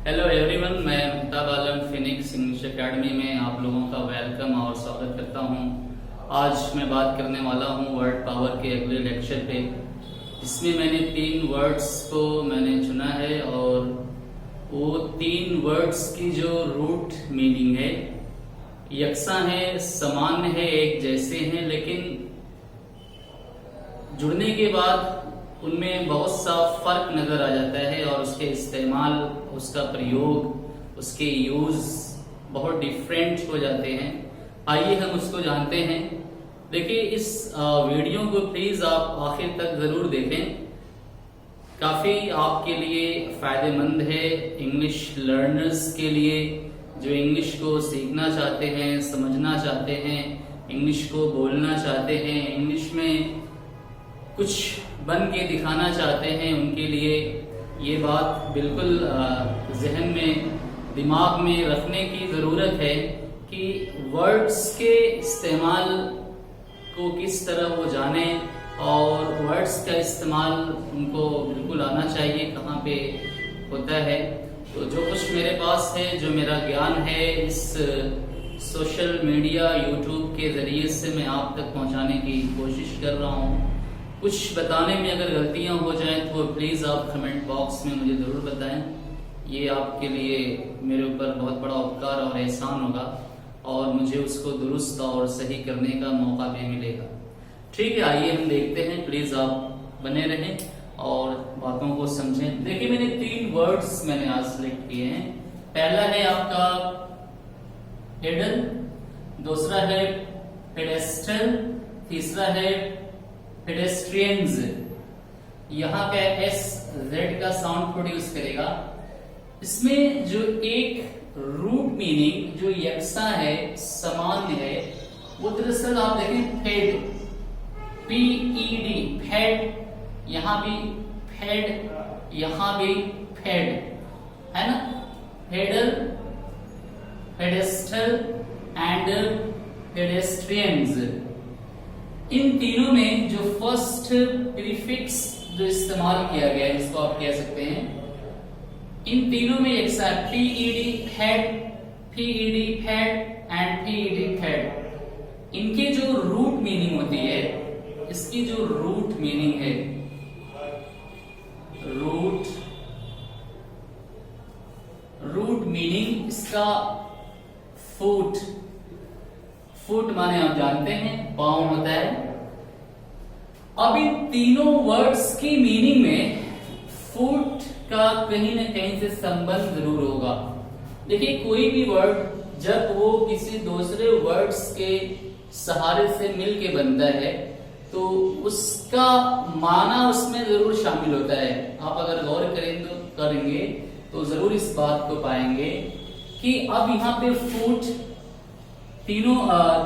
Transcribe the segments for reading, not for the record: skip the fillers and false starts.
Hello everyone, मैं मेहताब आलम Phoenix English academy में आप लोगों का वेलकम और स्वागत करता हूं। आज मैं बात करने वाला हूं वर्ड पावर के अगले लेक्चर पे। इसमें मैंने 3 वर्ड्स को मैंने चुना है और वो 3 वर्ड्स की जो रूट मीनिंग है यकसा है, समान है, एक जैसे हैं, लेकिन जुड़ने के बाद उनमें बहुत सा फर्क नजर आ जाता है और उसके इस्तेमाल, उसका प्रयोग, उसके यूज बहुत डिफरेंट हो जाते हैं। आइए हम उसको जानते हैं। देखिए, इस वीडियो को प्लीज आप आखिर तक जरूर देखें, काफी आपके लिए फायदेमंद है। इंग्लिश लर्नर्स के लिए जो इंग्लिश को सीखना चाहते हैं, समझना चाहते हैं, इंग्लिश को बोलना चाहते हैं, इंग्लिश में कुछ बन के दिखाना चाहते हैं, उनके लिए ये बात बिल्कुल जहन में, दिमाग में रखने की ज़रूरत है कि वर्ड्स के इस्तेमाल को किस तरह वो जाने और वर्ड्स का इस्तेमाल उनको बिल्कुल आना चाहिए, कहाँ पे होता है। तो जो कुछ मेरे पास है, जो मेरा ज्ञान है, इस सोशल मीडिया यूट्यूब के ज़रिए से मैं आप तक पहुँचाने की कोशिश कर रहा हूँ। कुछ बताने में अगर गलतियां हो जाएं तो प्लीज़ आप कमेंट बॉक्स में मुझे ज़रूर बताएं। ये आपके लिए मेरे ऊपर बहुत बड़ा उपकार और एहसान होगा और मुझे उसको दुरुस्त और सही करने का मौका भी मिलेगा। ठीक है, आइए हम देखते हैं। प्लीज़ आप बने रहें और बातों को समझें। देखिए, मैंने 3 वर्ड्स मैंने आज सिलेक्ट किए हैं। पहला है आपका पेडल, दूसरा है पेडेस्टल, तीसरा है पेडेस्ट्रियंस। यहाँ का एस जेड का साउंड प्रोड्यूस करेगा। इसमें जो एक रूट मीनिंग जो यकसा है, समान है, वो दरअसल आप देखें फेड, PED, फेड। यहाँ भी फेड, यहाँ भी फेड है ना। पेडल, पेडेस्टल एंड पेडेस्ट्रियंस, इन तीनों में जो फर्स्ट प्रीफिक्स जो इस्तेमाल किया गया है, इसको आप कह सकते हैं, इन तीनों में एक साथ PED ped, PED ped and PED ped. इनके जो रूट मीनिंग होती है, इसकी जो रूट मीनिंग है, रूट मीनिंग इसका फुट माने आप जानते हैं पाँव होता है। अब इन तीनों वर्ड्स की मीनिंग में फुट का कहीं ना कहीं से संबंध जरूर होगा। देखिए, कोई भी वर्ड जब वो किसी दूसरे वर्ड्स के सहारे से मिलके बनता है तो उसका माना उसमें जरूर शामिल होता है। आप अगर गौर करेंगे तो जरूर इस बात को पाएंगे कि अब यहाँ पे फुट, तीनों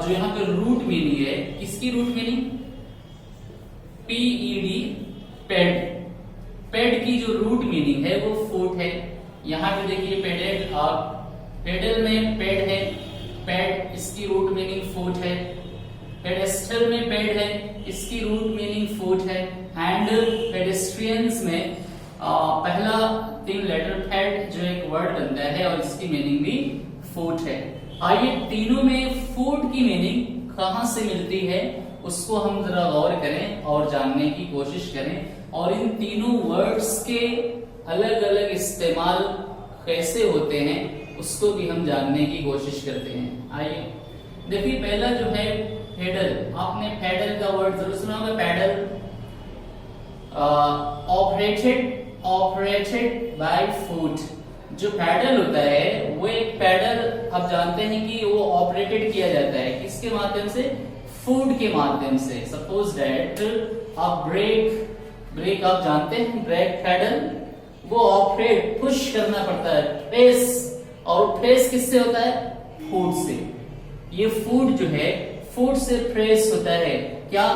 जो यहाँ पे रूट मीनिंग है, किसकी root meaning? PED, ped. Ped की जो रूट मीनिंग है वो फुट है। यहाँ पे देखिए पेडेल, आप पेडल में पेड है, पेड इसकी रूट मीनिंग फुट है। पेडेस्टल में पेड है, इसकी रूट मीनिंग फुट है। एंड पेडेस्ट्रियंस में पहला 3 लेटर फेड जो एक वर्ड बनता है और इसकी मीनिंग भी फुट है। आइए, तीनों में फूड की मीनिंग कहां से मिलती है उसको हम जरा गौर करें और जानने की कोशिश करें, और इन तीनों वर्ड्स के अलग अलग इस्तेमाल कैसे होते हैं उसको भी हम जानने की कोशिश करते हैं। आइए देखिए, पहला जो है पेडल। आपने पेडल का वर्ड जरूर सुना होगा। Pedal operated by foot. जो पैडल होता है वो एक पैडल, आप जानते हैं कि वो ऑपरेटेड किया जाता है किसके माध्यम से? फूड के माध्यम से। सपोज दैट आप ब्रेक आप जानते हैं, ब्रेक पैडल, वो ऑपरेट, पुश करना पड़ता है, प्रेस, और प्रेस किससे होता है? फूड से। ये फूड जो है, फूड से प्रेस होता है क्या?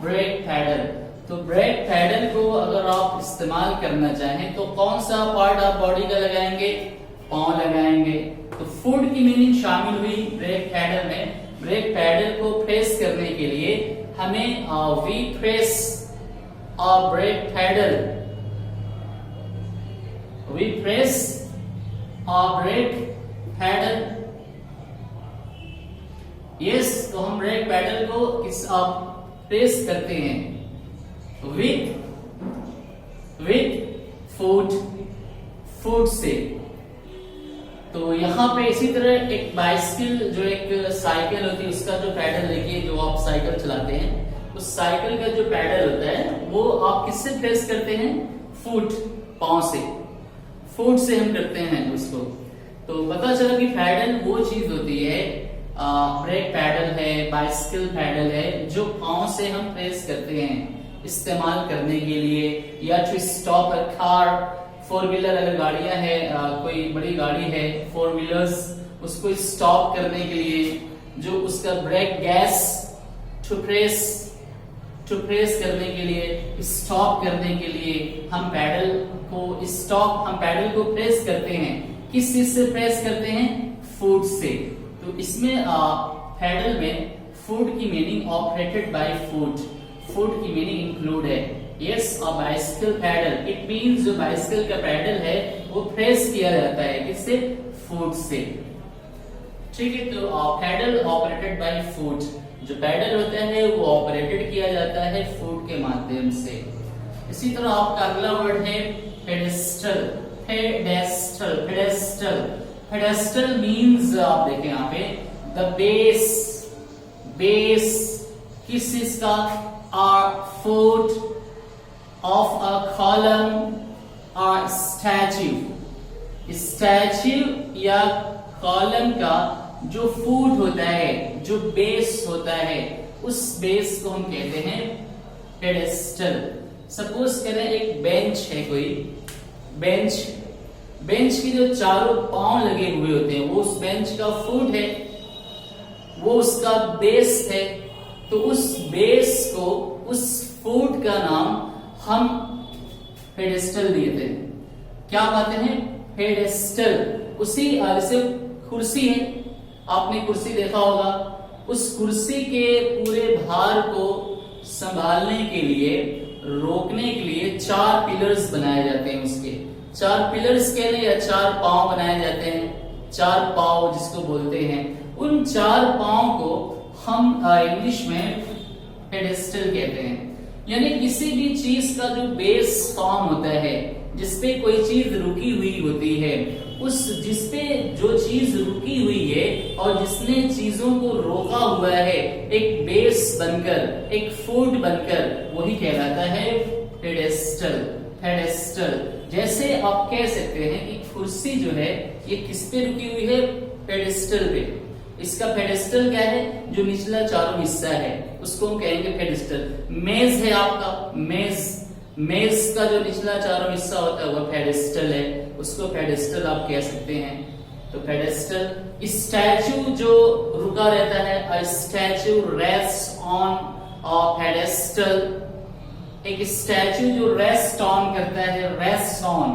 Brake pedal. तो ब्रेक पैडल को अगर आप इस्तेमाल करना चाहें तो कौन सा पार्ट आप बॉडी का लगाएंगे? पांव लगाएंगे। तो फुट की मीनिंग शामिल हुई ब्रेक पैडल में। ब्रेक पैडल को प्रेस करने के लिए हमें we press brake pedal, we press brake pedal, yes, तो हम ब्रेक पैडल को किस प्रेस करते हैं विथ फुट से। तो यहाँ पे इसी तरह एक बाइसिकल, जो एक साइकिल होती है, उसका जो पैडल देखिए, जो आप साइकिल चलाते हैं, उस साइकिल का जो पैडल होता है वो आप किससे प्रेस करते हैं? फुट, पांव से, फुट से हम करते हैं उसको। तो पता चला कि पैडल वो चीज होती है, ब्रेक पैडल है, बाइसिकल पैडल है, जो पांव से हम प्रेस करते हैं इस्तेमाल करने के लिए, या to stop a car, four wheeler अगर गाड़ियां है, कोई बड़ी गाड़ी है, फोर व्हीलर्स, उसको स्टॉप करने के लिए, जो उसका ब्रेक गैस टू प्रेस करने के लिए, स्टॉप करने के लिए हम पैडल को प्रेस करते हैं। किस चीज से प्रेस करते हैं? फुट से। तो इसमें पैडल में फुट की मीनिंग ऑपरेटेड बाय फुट की मीनिंग इंक्लूड है। Yes, a bicycle pedal, it means जो बाइसिकल का पैडल है वो प्रेस किया जाता है किससे? फुट से। ठीक है, तो पैडल ऑपरेटेड बाय फुट, जो पैडल होता है वो ऑपरेटेड किया जाता है फुट के माध्यम से। इसी तरह आपका अगला वर्ड है पेडेस्टल। पेडेस्टल मींस, आप देखें यहाँ पे, द बेस किस चीज का? Foot of a column or statue या कॉलम का जो फुट होता है, जो बेस होता है, उस बेस को हम कहते हैं पेडेस्टल। सपोज करें एक बेंच है, कोई बेंच की जो चारों पांव लगे हुए होते हैं वो उस बेंच का फुट है, वो उसका बेस है। तो उस बेस को, उस फुट का नाम हम पेडेस्टल दिए थे। क्या कहते हैं? पेडेस्टल। उसी जैसे कुर्सी है, आपने कुर्सी देखा होगा, उस कुर्सी के पूरे भार को संभालने के लिए, रोकने के लिए 4 पिलर्स बनाए जाते हैं। उसके 4 पिलर्स के लिए या 4 पांव बनाए जाते हैं, 4 पांव जिसको बोलते हैं। उन 4 पांव को हम इंग्लिश में पेडेस्टल कहते हैं। यानी किसी भी चीज का जो बेस फॉर्म होता है, जिसपे कोई चीज रुकी हुई होती है, उस जिसपे जो चीज रुकी हुई है और जिसने चीजों को रोका हुआ है, एक बेस बनकर, एक फुट बनकर, वही कहलाता है पेडेस्टल। जैसे आप कह सकते हैं कि कुर्सी जो है ये किस पे रुकी हुई है? पेडेस्टल पे। इसका पेडेस्टल क्या है? जो निचला चारों हिस्सा है उसको हम कहेंगे पेडेस्टल। मेज है आपका, मेज का जो निचला चारों हिस्सा होता है वो पेडेस्टल है, उसको पेडेस्टल आप कह सकते हैं। तो पेडेस्टल। स्टैचू जो रुका रहता है, a statue rest on a pedestal. एक स्टैचू जो रेस्ट ऑन करता है, रेस्ट ऑन,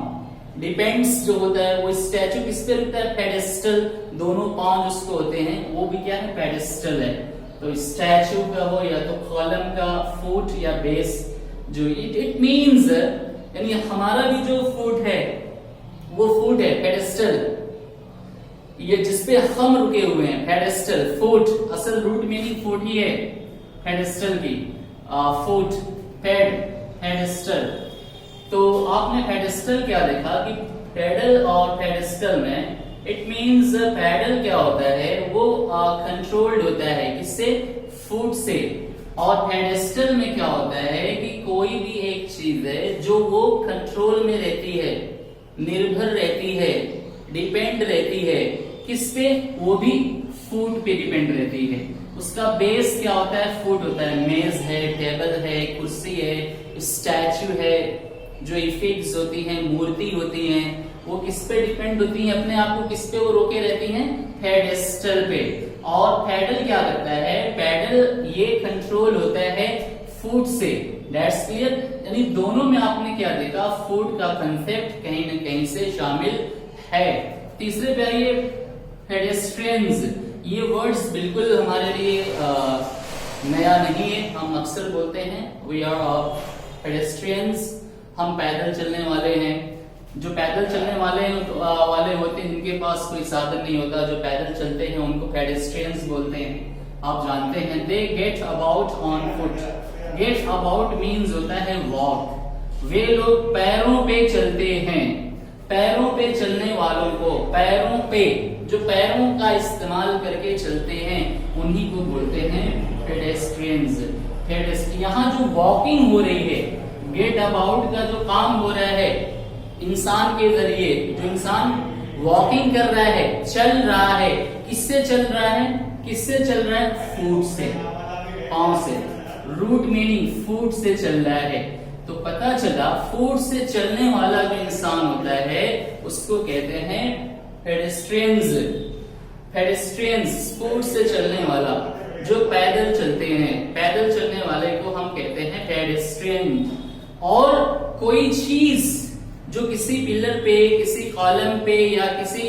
डिपेंड्स जो होता है, वो स्टैचू किस पे रुकता है? पेडेस्टल। दोनों पांव जिसको होते हैं वो भी क्या है? पेडेस्टल है। तो स्टैचू का हो या तो कॉलम का फुट या बेस, जो इट मींस, यानी हमारा भी जो फुट है वो फुट है पेडेस्टल, ये जिसपे हम रुके हुए हैं, पेडेस्टल, फुट। असल रूट मीनिंग फुट ही है पेडेस्टल की, फुट, पेडेस्टल। तो आपने पेडेस्टल क्या देखा कि पेडल और पेडेस्टल में इट मींस पैडल क्या होता है? वो कंट्रोल्ड होता है किससे? फुट से। और पेडेस्टल में क्या होता है कि कोई भी एक चीज है जो वो कंट्रोल में रहती है, निर्भर रहती है, डिपेंड रहती है, किस पे? वो भी फुट पे डिपेंड रहती है। उसका बेस क्या होता है? फुट होता है। मेज है, टेबल है, कुर्सी है, स्टैचू है, जो इफेक्ट्स होती हैं, मूर्ति होती हैं, वो किस पे डिपेंड होती हैं? अपने आप को किस पे वो रोके रहती हैं? पेडेस्टल पे। और पैडल क्या करता है? पैडल ये कंट्रोल होता है फुट से। That's clear. यानी दोनों में आपने क्या देखा? फुट का कंसेप्ट कहीं न कहीं से शामिल है। तीसरे पे आइए, पेडेस्ट्रियंस। ये वर्ड्स बिल्कुल हमारे लिए नया नहीं है, हम अक्सर बोलते हैं वी आर पेडेस्ट्रियंस, हम पैदल चलने वाले हैं। जो पैदल चलने वाले होते हैं, जिनके पास कोई साधन नहीं होता, जो पैदल चलते हैं, उनको पेडेस्ट्रियंस बोलते हैं। आप जानते हैं, they get about on foot. Get about means होता है वॉक। वे लोग पैरों पे चलते हैं। पैरों पे चलने वालों को, पैरों पे, जो पैरों का इस्तेमाल करके चलते हैं, उन्हीं को बोलते हैं पेडेस्ट्रियंस। यहाँ जो वॉकिंग हो रही है, गेट अबाउट का जो काम हो रहा है इंसान के जरिए, जो इंसान वॉकिंग कर रहा है, चल रहा है, किससे चल रहा है? किससे चल रहा है? फूट से, पांव से। रूट मीनिंग फूट से चल रहा है। तो पता चला फूट से चलने वाला जो इंसान होता है उसको कहते हैं पेडेस्ट्रियंस। पेडेस्ट्रियंस फूट से चलने वाला। जो पैदल चलते हैं, पैदल चलने वाले को हम कहते हैं पेडेस्ट्रियन। और कोई चीज जो किसी पिलर पे, किसी कॉलम पे या किसी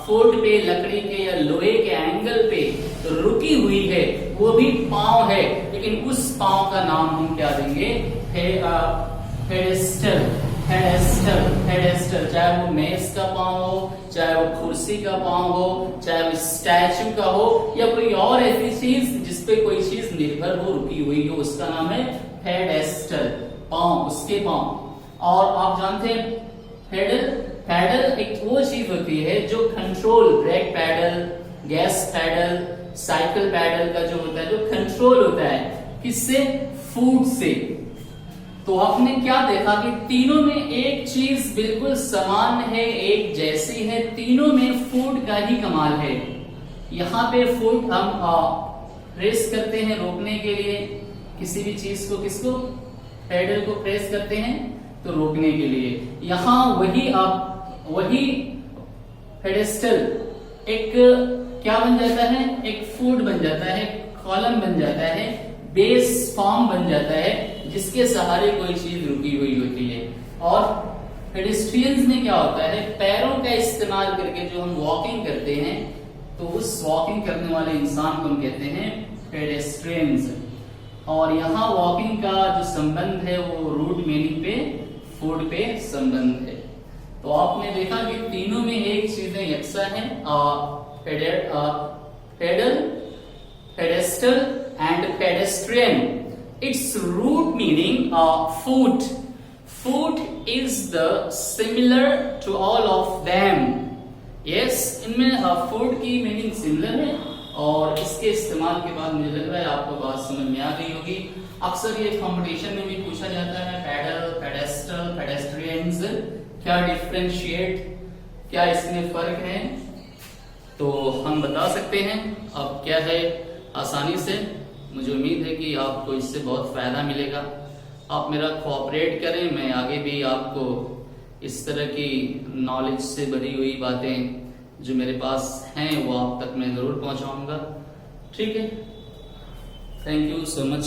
फोर्ट पे, लकड़ी के या लोहे के एंगल पे तो रुकी हुई है, वो भी पांव है, लेकिन उस पांव का नाम हम क्या देंगे? पेडेस्टल। Pedestal, pedestal. चाहे वो मेज का पांव हो, चाहे वो कुर्सी का पांव हो, चाहे वो स्टैचू का हो, या कोई और ऐसी चीज जिसपे कोई चीज निर्भर हो, रुकी हुई हो, उसका नाम है पेडेस्टल। पांव, उसके पांव। और आप जानते हैं पैडल, पैडल एक वो चीज होती है जो control, brake pedal, gas pedal, cycle pedal का जो होता है, जो कंट्रोल होता है, किससे? फूट से। तो आपने क्या देखा कि तीनों में एक चीज बिल्कुल समान है, एक जैसी है, तीनों में फूट का ही कमाल है। यहाँ पे फूट हम प्रेस करते हैं रोकने के लिए किसी भी चीज को, किसको? पैडल को प्रेस करते हैं तो रोकने के लिए। यहां वही पेडेस्टल एक क्या बन जाता है? एक फूट बन जाता है, कॉलम बन जाता है, बेस फॉर्म बन जाता है, जिसके सहारे कोई चीज रुकी हुई होती है। और पेडेस्ट्रियंस में क्या होता है? पैरों का इस्तेमाल करके जो हम वॉकिंग करते हैं, तो उस वॉकिंग करने वाले इंसान को हम कहते हैं पेडेस्ट्रियंस। और यहाँ वॉकिंग का जो संबंध है वो रूट मीनिंग पे, फूट पे संबंध है। तो आपने देखा कि तीनों में एक चीजें यकसा है, pedal, pedestal and pedestrian. It's root meaning foot. Foot is the similar to all of them. Yes, इनमें फूट की मीनिंग सिमिलर है, और इसके इस्तेमाल के बाद मुझे लग रहा है आपको बात समझ में आ गई होगी। अक्सर ये कंपटीशन में भी पूछा जाता है, पैडल, पेडेस्टल, पेडेस्ट्रियंस, क्या डिफरेंशिएट, क्या इसमें फर्क है? तो हम बता सकते हैं अब क्या है आसानी से। मुझे उम्मीद है कि आपको इससे बहुत फायदा मिलेगा। आप मेरा कोऑपरेट करें, मैं आगे भी आपको इस तरह की नॉलेज से भरी हुई बातें जो मेरे पास हैं वो आप तक मैं जरूर पहुंचाऊंगा। ठीक है, थैंक यू सो मच।